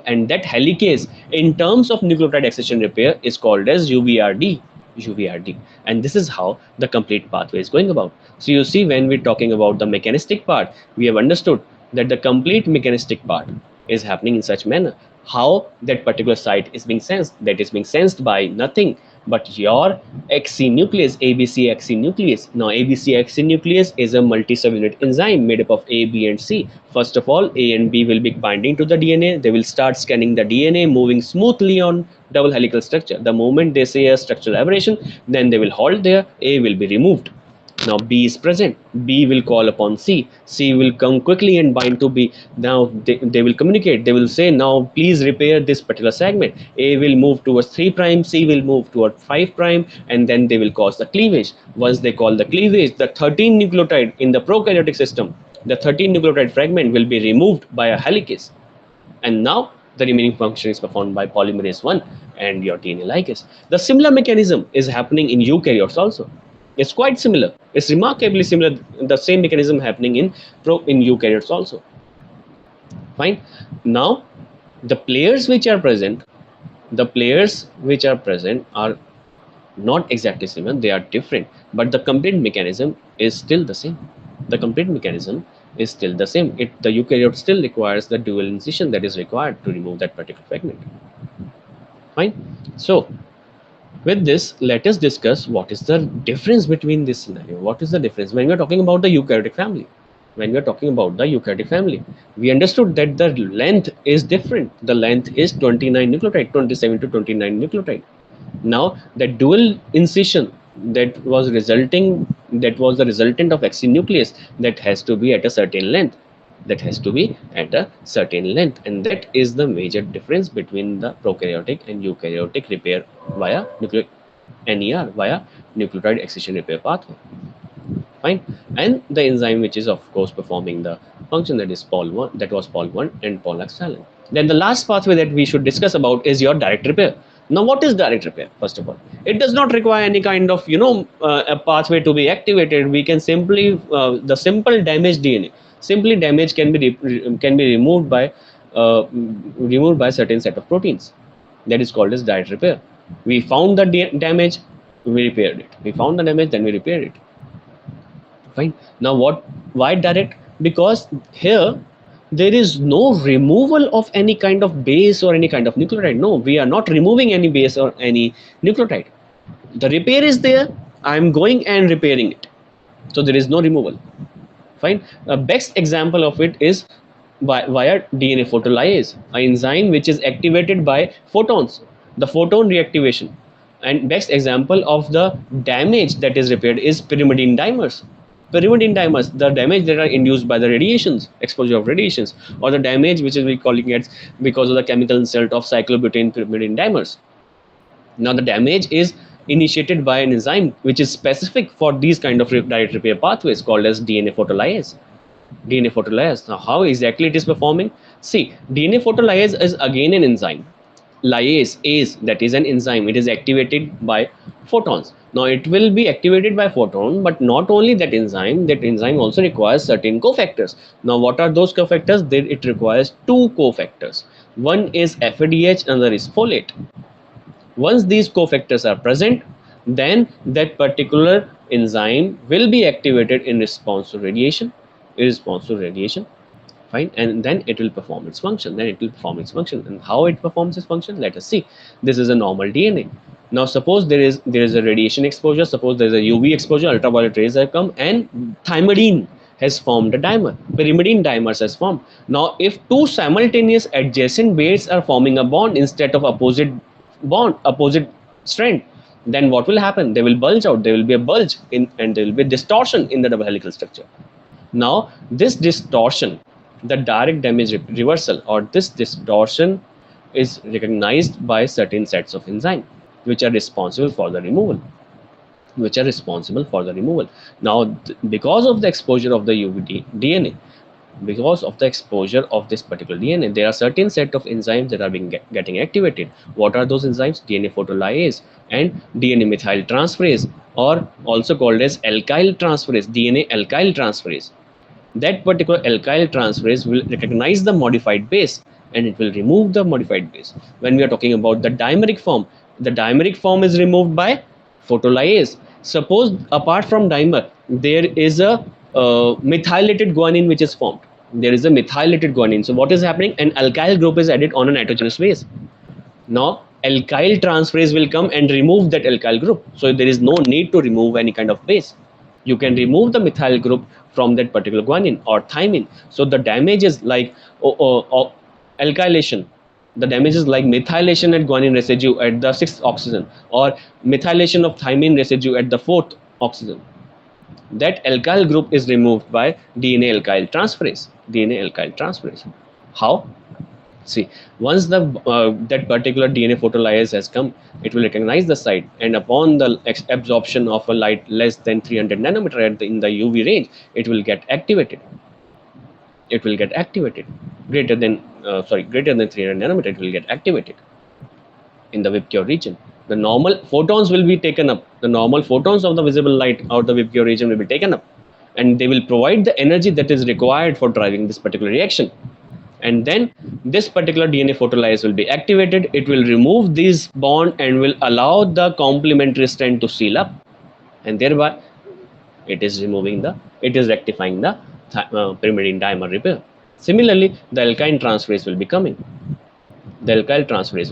S1: And that helicase, in terms of nucleotide excision repair, is called as UVRD. And this is how the complete pathway is going about. So you see, when we're talking about the mechanistic part, we have understood that the complete mechanistic part is happening in such manner. How that particular site is being sensed, that is being sensed by nothing but your excinuclease, ABC excinuclease. Now ABC excinuclease is a multi-subunit enzyme made up of A, B and C. First of all, A and B will be binding to the DNA. They will start scanning the DNA, moving smoothly on double helical structure. The moment they see a structural aberration, then they will halt there. A will be removed. Now B is present. B will call upon C. C will come quickly and bind to B. Now they will communicate. They will say, now please repair this particular segment. A will move towards 3', C will move toward 5', and then they will cause the cleavage. Once they call the cleavage, the 13 nucleotide in the prokaryotic system, the 13 nucleotide fragment will be removed by a helicase. And now the remaining function is performed by polymerase 1 and your DNA ligase. The similar mechanism is happening in eukaryotes also. It's quite similar. It's remarkably similar. The same mechanism happening in eukaryotes also. Fine. Now, the players which are present are not exactly similar. They are different, but the complete mechanism is still the same. The eukaryote still requires the dual incision that is required to remove that particular fragment. Fine. So with this, let us discuss what is the difference between this scenario. What is the difference when we are talking about the eukaryotic family? We understood that the length is different. The length is 29 nucleotide, 27 to 29 nucleotide. Now, the dual incision that was the resultant of excinuclease, that has to be at a certain length. And that is the major difference between the prokaryotic and eukaryotic repair via NER, via nucleotide excision repair pathway. Fine. And the enzyme which is of course performing the function, that is Pol 1, that was Pol 1 and Pol-oxalate. Then the last pathway that we should discuss about is your direct repair. Now what is direct repair? First of all, it does not require any kind of a pathway to be activated. We can simply the simple damaged DNA, simply damage can be removed by certain set of proteins. That is called as direct repair. We found the damage, we repaired it. We found the damage, then we repaired it. Fine. Now what, why direct? Because here there is no removal of any kind of base or any kind of nucleotide. No, we are not removing any base or any nucleotide. The repair is there, I am going and repairing it, so there is no removal. Fine. A best example of it is via DNA photolyase, an enzyme which is activated by photons, the photon reactivation. And best example of the damage that is repaired is pyrimidine dimers. Pyrimidine dimers, the damage that are induced by the radiations, exposure of radiations, or the damage which is we calling it because of the chemical insult of cyclobutane pyrimidine dimers. Now the damage is initiated by an enzyme which is specific for these kind of direct repair pathways called as DNA photolyase. DNA photolyase. Now, how exactly it is performing? See, DNA photolyase is again an enzyme. Lyase, that is an enzyme. It is activated by photons. Now, it will be activated by photon, but not only that enzyme also requires certain cofactors. Now, what are those cofactors? It requires two cofactors. One is FADH, another is folate. Once these cofactors are present, then that particular enzyme will be activated in response to radiation. Fine, and then it will perform its function. And how it performs its function, let us see. This is a normal DNA. Now suppose there is a radiation exposure, suppose there is a UV exposure, ultraviolet rays have come, and thymidine has formed a dimer, pyrimidine dimers has formed. Now if two simultaneous adjacent bases are forming a bond instead of opposite strand, then what will happen? They will bulge out. There will be a bulge and there will be distortion in the double helical structure. Now this distortion, the direct damage reversal, or this distortion is recognized by certain sets of enzymes which are responsible for the removal. Now because of the exposure of the UV DNA, because of the exposure of this particular DNA, there are certain set of enzymes that are getting activated. What are those enzymes? DNA photolyase and DNA methyltransferase, or also called as alkyl transferase, DNA alkyl transferase. That particular alkyl transferase will recognize the modified base and it will remove the modified base. When we are talking about the dimeric form, the dimeric form is removed by photolyase. Suppose apart from dimer, there is a methylated guanine which is formed. So what is happening? An alkyl group is added on a nitrogenous base. Now alkyl transferase will come and remove that alkyl group. So there is no need to remove any kind of base. You can remove the methyl group from that particular guanine or thymine. So the damage is like alkylation. The damage is like methylation at guanine residue at the 6th oxygen, or methylation of thymine residue at the 4th oxygen. That alkyl group is removed by DNA alkyl transferase. How? See, once the that particular DNA photolyase has come, it will recognize the site, and upon the absorption of a light less than 300 nanometer in the UV range, it will get activated. Greater than 300 nanometer, it will get activated in the Vibgyor region. The normal photons will be taken up. The normal photons of the visible light out the Vibgyor region will be taken up, and they will provide the energy that is required for driving this particular reaction. And then this particular DNA photolyase will be activated. It will remove this bond and will allow the complementary strand to seal up, and thereby it is rectifying the pyrimidine dimer repair. Similarly, the alkyl transferase will be coming. The alkyl transferase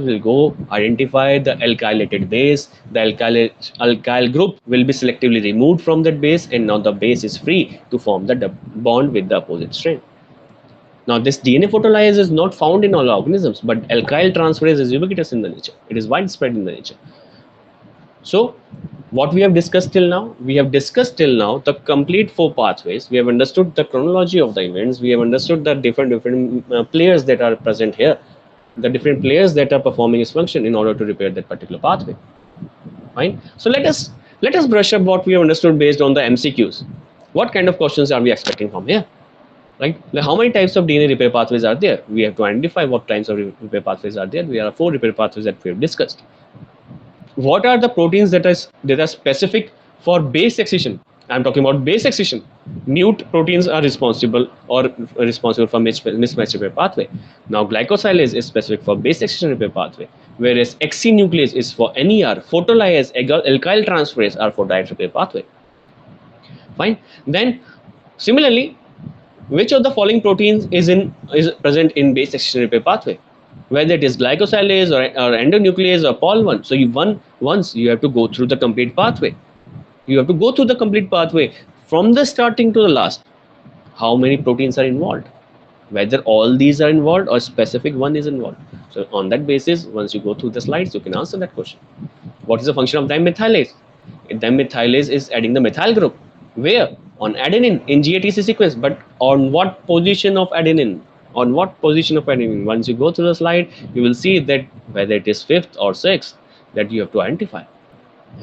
S1: will go identify the alkylated base. The alkyl group will be selectively removed from that base, and now the base is free to form the bond with the opposite strand. Now this DNA photolyase is not found in all organisms, but alkyl transferase is ubiquitous in the nature. It is widespread in the nature. So what we have discussed till now? We have discussed till now the complete 4 pathways. We have understood the chronology of the events. We have understood the different players that are present here, the different players that are performing its function in order to repair that particular pathway. Fine. So let us Let us brush up what we have understood based on the MCQs. What kind of questions are we expecting from here? Right? Like how many types of DNA repair pathways are there? We have to identify what types of repair pathways are there. We have 4 repair pathways that we have discussed. What are the proteins that are specific for base excision? I'm talking about base excision. Mute proteins are responsible for mismatch repair pathway. Now glycosylase is specific for base excision repair pathway, whereas XC-nuclease is for NER, photolyase, alkyl transferase are for direct repair pathway. Fine. Then similarly, which of the following proteins is present in base excision repair pathway? Whether it is glycosylase or endonuclease or Pol1. So once you have to go through the complete pathway. You have to go through the complete pathway from the starting to the last. How many proteins are involved? Whether all these are involved or specific one is involved. So on that basis, once you go through the slides, you can answer that question. What is the function of dimethylase? Dimethylase is adding the methyl group. Where? On adenine in GATC sequence. But on what position of adenine? On what position of adenine? Once you go through the slide, you will see that whether it is 5th or 6th that you have to identify.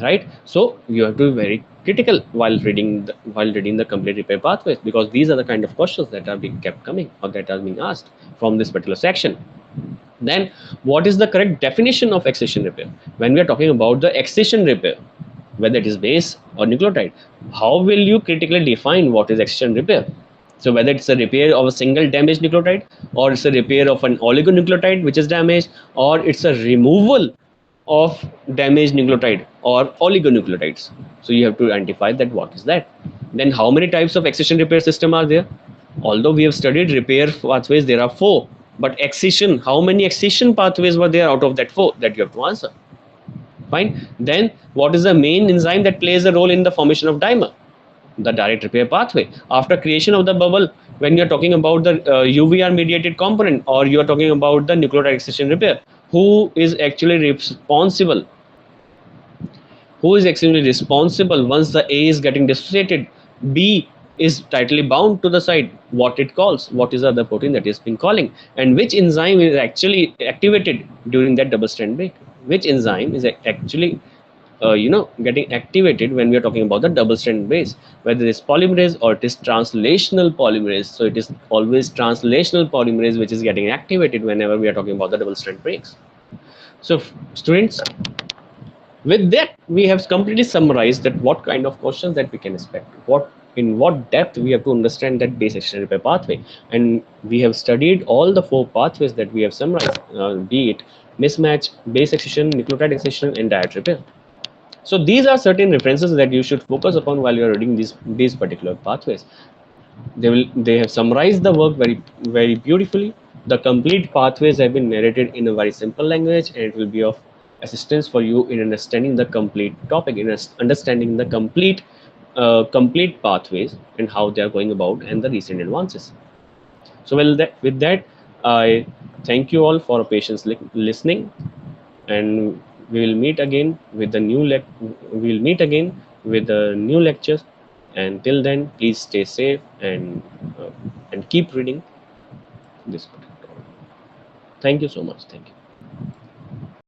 S1: Right? So you have to be very critical while reading the complete repair pathways, because these are the kind of questions that are being kept coming or that are being asked from this particular section. Then what is the correct definition of excision repair? When we are talking about the excision repair, whether it is base or nucleotide, how will you critically define what is excision repair? So whether it's a repair of a single damaged nucleotide, or it's a repair of an oligonucleotide which is damaged, or it's a removal of damaged nucleotide or oligonucleotides. So you have to identify that what is that. Then how many types of excision repair system are there? Although we have studied repair pathways, there are 4. But excision, how many excision pathways were there out of that 4 that you have to answer? Fine. Then what is the main enzyme that plays a role in the formation of dimer? The direct repair pathway. After creation of the bubble, when you're talking about the UVR mediated component, or you're talking about the nucleotide excision repair, who is actually responsible? Who is actually responsible once the A is getting dissociated? B is tightly bound to the side. What it calls? What is the other protein that is being calling? And which enzyme is actually activated during that double strand break? Which enzyme is actually getting activated when we are talking about the double strand base, whether it is polymerase or it is translational polymerase. So it is always translational polymerase which is getting activated whenever we are talking about the double strand breaks. So students, with that we have completely summarized that what kind of questions that we can expect, in what depth we have to understand that base excision repair pathway, and we have studied all the 4 pathways that we have summarized, be it mismatch, base excision, nucleotide excision, and direct repair. So these are certain references that you should focus upon while you are reading these particular pathways. They have summarized the work very beautifully. The complete pathways have been narrated in a very simple language, and it will be of assistance for you in understanding the complete topic, in understanding the complete pathways and how they are going about and the recent advances. So with that, I thank you all for patience listening, and we will meet again with the new lectures. And till then, please stay safe and keep reading this particular. Thank you so much. Thank you.